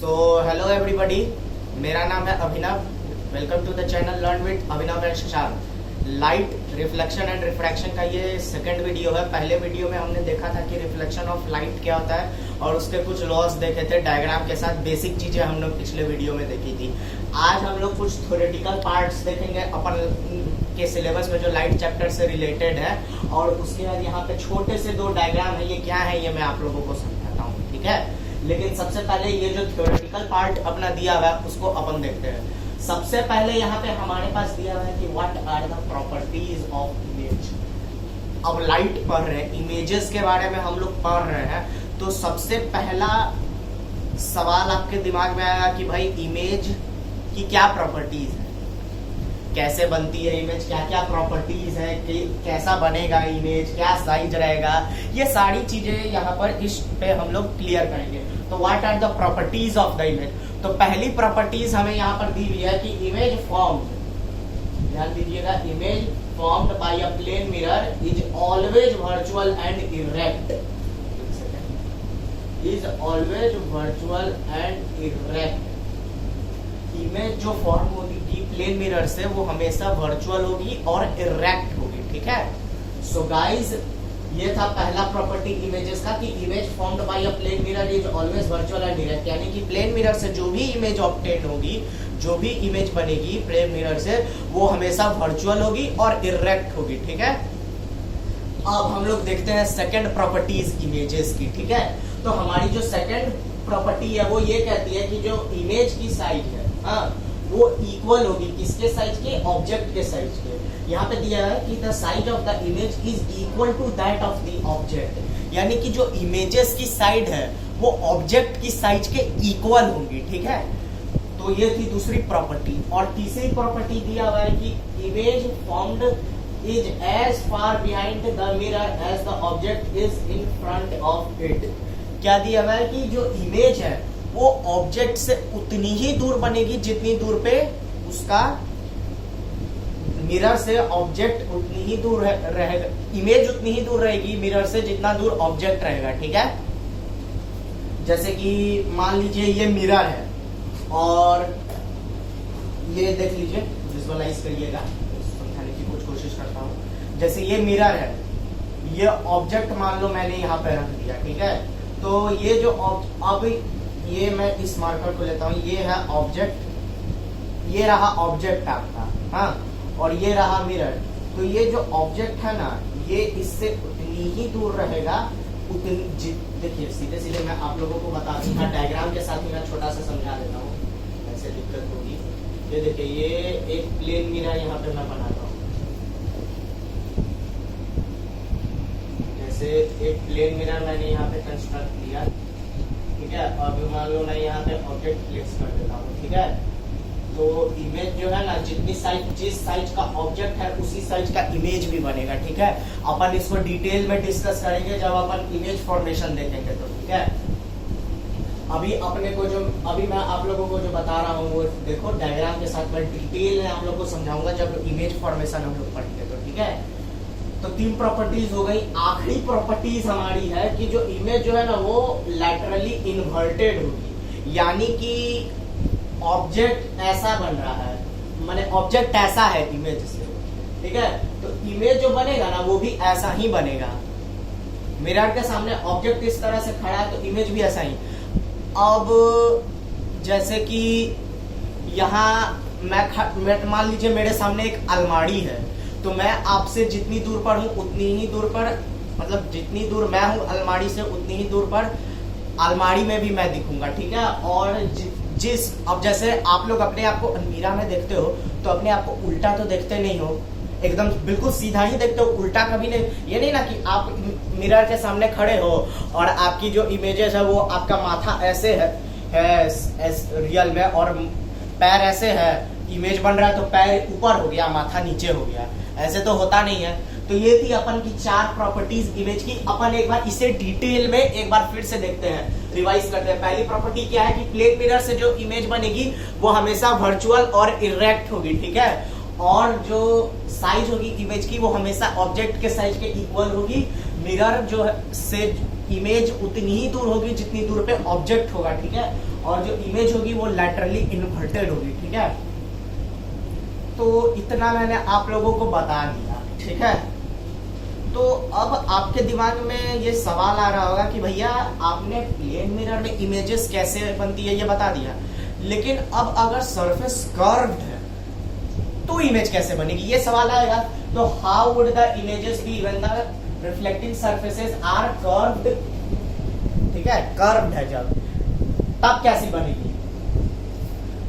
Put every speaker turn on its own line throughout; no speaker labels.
So hello everybody, मेरा नाम है Abhinav. Welcome to the channel learn with Abhinav and Shashank. Light reflection and refraction का ये सेकंड वीडियो है। पहले वीडियो में हमने देखा था कि रिफ्लेक्शन ऑफ लाइट क्या होता है और उसके कुछ लॉस देखे थे डायग्राम के साथ। बेसिक चीजें हम लोग पिछले वीडियो में देखी थी। आज हम लोग कुछ थ्योरेटिकल पार्ट्स देखेंगे अपन के सिलेबस में जो लाइट चैप्टर से रिलेटेड है, और उसके बाद यहाँ पे छोटे से दो डायग्राम है। ये क्या है ये मैं आप लोगों को समझाता हूँ, ठीक है। लेकिन सबसे पहले ये जो थ्योरेटिकल पार्ट अपना दिया हुआ है उसको अपन देखते हैं। सबसे पहले यहाँ पे हमारे पास दिया हुआ है कि what are the properties of image. अब लाइट पढ़ रहे हैं, इमेजेस के बारे में हम लोग पढ़ रहे हैं, तो सबसे पहला सवाल आपके दिमाग में आएगा कि भाई इमेज की क्या प्रॉपर्टीज है, कैसे बनती है इमेज, क्या क्या प्रॉपर्टीज है, कि कैसा बनेगा इमेज, क्या साइज रहेगा, ये सारी चीजें यहाँ पर इस पे हम लोग क्लियर करेंगे। तो what are the properties of the image. तो पहली प्रॉपर्टीज हमें यहाँ पर दी हुई है कि इमेज फॉर्म्ड, ध्यान दीजिएगा, image formed by a plane mirror is always virtual and erect. Is always virtual and erect. Image जो फॉर्म होगी प्लेन मिरर से वो हमेशा वर्चुअल होगी और इरेक्ट होगी, ठीक है। सो गाइस, ये था पहला प्रॉपर्टी इमेजेस का कि image formed by a plane mirror is always virtual and erect. यानी कि प्लेन मिरर से जो भी इमेज ऑब्टेन होगी, जो भी इमेज बनेगी प्लेन मिरर से, वो हमेशा वर्चुअल होगी और इरेक्ट होगी, ठीक है। अब हम लोग देखते हैं सेकंड प्रॉपर्टीज इमेजेस की, ठीक है। तो हमारी जो सेकंड प्रॉपर्टी है वो ये कहती है कि जो इमेज की साइज है, हाँ, वो इक्वल होगी किसके साइज के, ऑब्जेक्ट के साइज के। यहाँ पे दिया है कि the size of the image is equal to that of the object. यानी कि जो इमेजेस की साइड है वो ऑब्जेक्ट की साइज के इक्वल होंगी, ठीक है। तो ये थी दूसरी प्रॉपर्टी। और तीसरी प्रॉपर्टी दिया हुआ है कि image formed is as far behind the mirror as the object is in front of it. क्या दिया हुआ है कि जो इमेज है वो ऑब्जेक्ट से उतनी ही दूर बनेगी जितनी दूर पे उसका मिरर से ऑब्जेक्ट उतनी ही दूर रहेगा। इमेज उतनी ही दूर रहेगी मिरर से जितना दूर ऑब्जेक्ट रहेगा, ठीक है। जैसे कि मान लीजिए ये मिरर है और ये देख लीजिए, विजुअलाइज करिएगा, समझाने की कुछ कोशिश करता हूँ। जैसे ये मिरर है, ये ऑब्जेक्ट मान लो मैंने यहाँ पे रख दिया, ठीक है। तो ये जो अब ये मैं इस मार्कर को लेता हूँ, ये है ऑब्जेक्ट, ये रहा ऑब्जेक्ट आपका, हाँ, और ये रहा मिरर। तो ये जो ऑब्जेक्ट है ना, ये इससे उतनी ही दूर रहेगा, उतनी। देखिए सीधे सीधे मैं आप लोगों को बता दूंगा, डायग्राम के साथ ही मैं छोटा सा समझा देता हूँ, ऐसे दिक्कत होगी। ये देखिए, ये एक प्लेन मिरर यहाँ पे मैं बनाता हूँ, जैसे एक प्लेन मिरर मैंने यहाँ पे कंस्ट्रक्ट किया, ठीक है। अभी मान लो मैं यहाँ पे ऑब्जेक्ट प्लेस कर देता हूँ, ठीक है। तो इमेज जो है ना, जितनी साइज, जिस साइज का ऑब्जेक्ट है उसी साइज का इमेज भी बनेगा, ठीक है। अपन इसको डिटेल में डिस्कस करेंगे जब अपन इमेज फॉर्मेशन देखेंगे, तो ठीक है। अभी अपने को जो, अभी मैं आप लोगों को जो बता रहा हूँ वो देखो डायग्राम के साथ मैं डिटेल में आप लोगों को समझाऊंगा जब इमेज फॉर्मेशन हम लोग पढ़ेंगे, तो ठीक है। तो तीन प्रॉपर्टीज हो गई। आखिरी प्रॉपर्टीज हमारी है कि जो इमेज जो है ना वो लैटरली इन्वर्टेड होगी। यानी कि ऑब्जेक्ट ऐसा बन रहा है, माने ऑब्जेक्ट ऐसा है इमेज से, ठीक है। तो इमेज जो बनेगा ना वो भी ऐसा ही बनेगा। मिरर के सामने ऑब्जेक्ट इस तरह से खड़ा है तो इमेज भी ऐसा ही। अब जैसे कि यहाँ मैं मान लीजिए मेरे सामने एक अलमारी है, तो मैं आपसे जितनी दूर पर हूँ उतनी ही दूर पर, मतलब जितनी दूर मैं हूँ अलमारी से उतनी ही दूर पर अलमारी में भी मैं दिखूंगा, ठीक है। और जिस, अब जैसे आप लोग अपने आप को अलमीरा में देखते हो तो अपने आप को उल्टा तो देखते नहीं हो, एकदम बिल्कुल सीधा ही देखते हो, उल्टा कभी नहीं। ये नहीं ना कि आप मिरर के सामने खड़े हो और आपकी जो इमेजेस है वो आपका माथा ऐसे है रियल में, और पैर ऐसे है, इमेज बन रहा है तो पैर ऊपर हो गया, माथा नीचे हो गया, ऐसे तो होता नहीं है। तो ये थी अपन की चार प्रॉपर्टीज इमेज की। अपन एक बार इसे डिटेल में एक बार फिर से देखते हैं, रिवाइज करते हैं। पहली प्रॉपर्टी क्या है कि प्लेन मिरर से जो इमेज बनेगी वो हमेशा वर्चुअल और इरेक्ट होगी, ठीक है। और जो साइज होगी इमेज की वो हमेशा ऑब्जेक्ट के साइज के इक्वल होगी। मिरर जो से इमेज उतनी ही दूर होगी जितनी दूर पे ऑब्जेक्ट होगा, ठीक है। और जो इमेज होगी वो लैटरली इन्वर्टेड होगी, ठीक है। तो इतना मैंने आप लोगों को बता दिया, ठीक है। तो अब आपके दिमाग में ये सवाल आ रहा होगा कि भैया आपने प्लेन मिरर में इमेजेस कैसे बनती है ये बता दिया, लेकिन अब अगर सरफेस कर्व्ड है तो इमेज कैसे बनेगी, ये सवाल आएगा। तो how would the images be when the reflecting surfaces are curved, ठीक है, कर्व्ड है जब, तब कैसी बनेगी।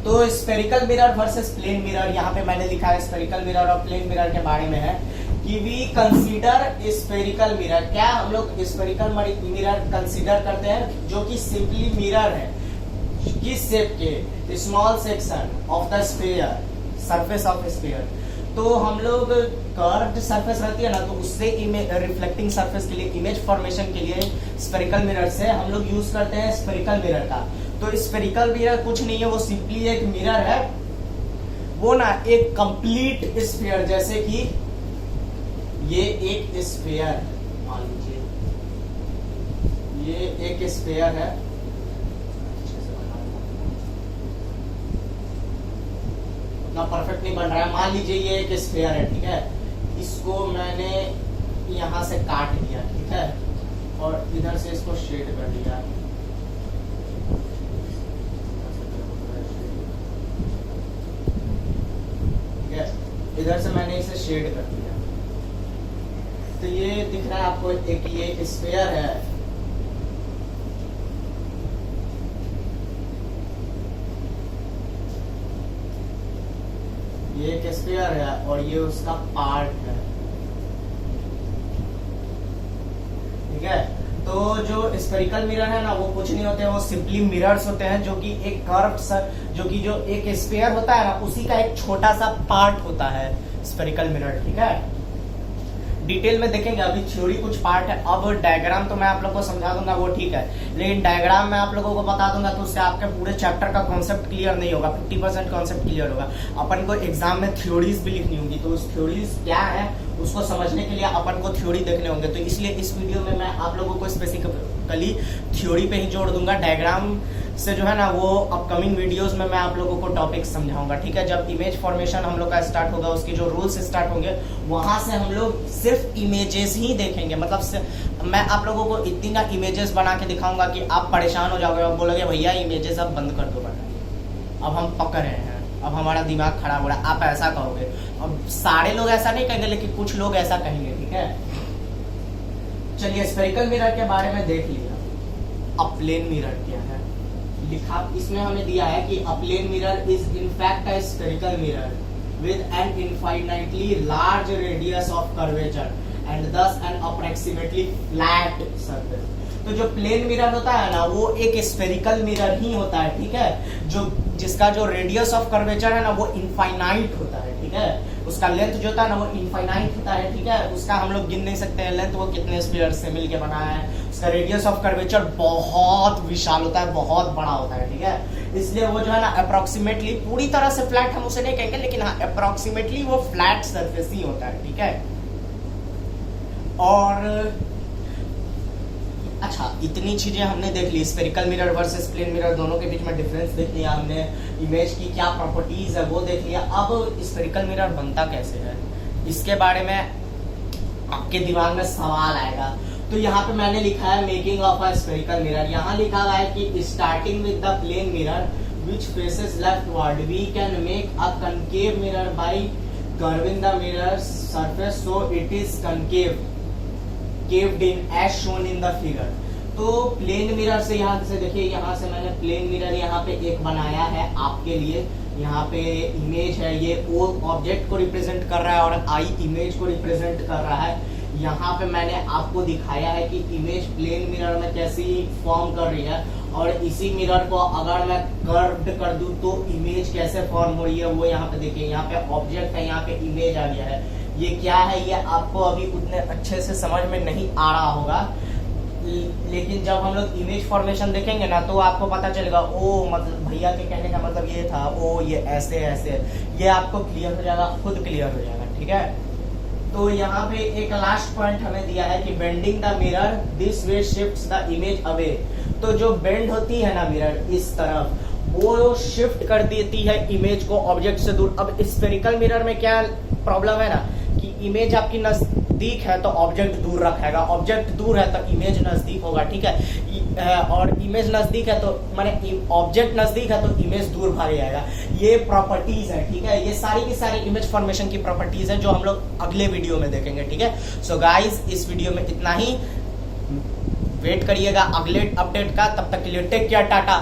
तो spherical mirror versus plane mirror, यहाँ पे मैंने लिखा है स्फेरिकल मिरर और प्लेन मिरर के बारे में है कि वी कंसीडर स्फेरिकल मिरर, क्या हम लोग स्फेरिकल मिरर कंसीडर करते हैं जो कि सिंपली मिरर है, किस शेप के, small section of the sphere, surface of sphere. तो हम लोग कर्व्ड सरफेस रहती है ना, तो उससे रिफ्लेक्टिंग सरफेस के लिए, इमेज फॉर्मेशन के लिए स्फेरिकल मिरर से हम लोग यूज करते हैं स्फेरिकल मिरर का। तो स्फेरिकल मिरर कुछ नहीं है, वो सिंपली एक मिरर है, वो ना एक कंप्लीट स्फीयर, जैसे कि ये एक स्फीयर, मान लीजिए ये एक स्फीयर है, उतना परफेक्ट नहीं बन रहा है, मान लीजिए ये एक स्फीयर है, ठीक है। इसको मैंने यहां से काट दिया, ठीक है, और इधर से इसको शेड कर दिया, ठीक है, इधर से मैंने इसे शेड कर दिया। तो ये दिख रहा है आपको, एक ये स्फीयर है, ये एक स्फीयर है और ये उसका पार्ट है, ठीक है। तो जो स्फेरिकल मिरर है ना, वो कुछ नहीं होते हैं, वो सिंपली मिरर्स होते हैं जो कि एक कर्व्ड, जो कि जो एक स्फीयर होता है ना, उसी का एक छोटा सा पार्ट होता है स्फेरिकल मिरर, ठीक है। डिटेल में देखेंगे, अभी थ्योरी कुछ पार्ट है, अब डायग्राम तो मैं आप लोगों को समझा दूंगा, वो ठीक है, लेकिन डायग्राम में आप लोगों को बता दूंगा तो उससे आपके पूरे चैप्टर का कॉन्सेप्ट क्लियर नहीं होगा, 50% कॉन्सेप्ट क्लियर होगा। अपन को एग्जाम में थ्योरीज भी लिखनी होगी, तो उस थ्योरीज क्या है उसको समझने के लिए अपन को थ्योरी देखने होंगे। तो इसलिए इस वीडियो में मैं आप लोगों को स्पेसिफिकली थ्योरी पे ही जोड़ दूंगा, डायग्राम से जो है ना वो अपकमिंग वीडियोस में मैं आप लोगों को टॉपिक समझाऊंगा, ठीक है। जब इमेज फॉर्मेशन हम लोग का स्टार्ट होगा, उसकी जो रूल्स स्टार्ट होंगे, वहां से हम लोग सिर्फ इमेजेस ही देखेंगे, मतलब मैं आप लोगों को इतनी ना इमेजेस बना के दिखाऊंगा कि आप परेशान हो जाओगे और बोलोगे भैया इमेजेस अब बंद कर दो बनाना, अब हम पक रहे हैं, अब हमारा दिमाग खराब हो रहा है, आप ऐसा कहोगे। अब सारे लोग ऐसा नहीं कहेंगे, लेकिन कुछ लोग ऐसा कहेंगे, ठीक है। चलिए स्फेरिकल मिरर के बारे में देख लिया, अब प्लेन मिरर क्या है लिखा, इसमें हमें दिया है कि a plane mirror is in fact a spherical mirror with an infinitely large radius of curvature and thus an approximately flat surface। तो जो प्लेन मिरर होता है ना, वो एक स्फेरिकल मिरर ही होता है, ठीक है, जो जिसका जो रेडियस ऑफ कर्वेचर है ना वो इनफाइनाइट होता है, ठीक है, उसका लेंथ जो होता है ना वो इनफाइनाइट होता है, ठीक है, उसका हम लोग गिन नहीं सकते हैं लेंथ, वो कितने स्फीयर से मिलके बना है। उसका रेडियस ऑफ कर्वेचर बहुत विशाल होता है, बहुत बड़ा होता है, ठीक है। इसलिए वो जो है ना अप्रोक्सीमेटली, पूरी तरह से फ्लैट हम उसे नहीं कहेंगे, लेकिन हाँ अप्रोक्सीमेटली वो फ्लैट सरफेस ही होता है, ठीक है। और अच्छा, इतनी चीजें हमने देख ली, spherical mirror versus plane mirror, दोनों के बीच में डिफरेंस देख लिया हमने, इमेज की क्या प्रॉपर्टीज है वो देख लिया। अब स्फेरिकल मिरर बनता कैसे है, इसके बारे में आपके दिमाग में सवाल आएगा। तो यहाँ पे मैंने लिखा है making of a spherical mirror, यहाँ लिखा हुआ है कि starting with the plane mirror which faces leftward we can make a concave mirror by curving the mirror surface so it is caved in as shown in the figure। तो plane mirror से यहाँ से देखिए, यहाँ से मैंने plane mirror यहाँ पे एक बनाया है आपके लिए, यहाँ पे इमेज है, ये ओ ऑब्जेक्ट को रिप्रेजेंट कर रहा है और आई इमेज को रिप्रेजेंट कर रहा है। यहाँ पे मैंने आपको दिखाया है कि इमेज प्लेन मिरर में कैसी फॉर्म कर रही है, और इसी मिरर को अगर मैं कर्व्ड कर दूं तो इमेज कैसे फॉर्म हो रही है वो यहाँ पे देखिए, यहाँ पे ऑब्जेक्ट है, यहाँ पे इमेज आ गया है। ये क्या है ये आपको अभी उतने अच्छे से समझ में नहीं आ रहा होगा, लेकिन जब हम लोग इमेज फॉर्मेशन देखेंगे ना तो आपको पता चलेगा, ओ मतलब भैया के कहने का मतलब ये था, ओ ये ऐसे ऐसे, ये आपको क्लियर हो जाएगा, खुद क्लियर हो जाएगा, ठीक है। तो यहाँ पे एक लास्ट पॉइंट हमें दिया है कि bending the mirror this way shifts the image away. तो जो बेंड होती है ना मिरर इस तरफ, वो शिफ्ट कर देती है इमेज को ऑब्जेक्ट से दूर। अब स्फेरिकल मिरर में क्या प्रॉब्लम है ना कि इमेज आपकी नजदीक है तो ऑब्जेक्ट दूर रखेगा, ऑब्जेक्ट दूर है तो इमेज नजदीक होगा, ठीक है। और इमेज नजदीक है तो माने ऑब्जेक्ट नजदीक है तो इमेज दूर भाग जाएगा। ये प्रॉपर्टीज है, ठीक है। ये सारी की सारी इमेज फॉर्मेशन की प्रॉपर्टीज है जो हम लोग अगले वीडियो में देखेंगे, ठीक है। सो गाइस, इस वीडियो में इतना ही। वेट करिएगा अगले अपडेट का, तब तक के लिए टेक केयर, टाटा।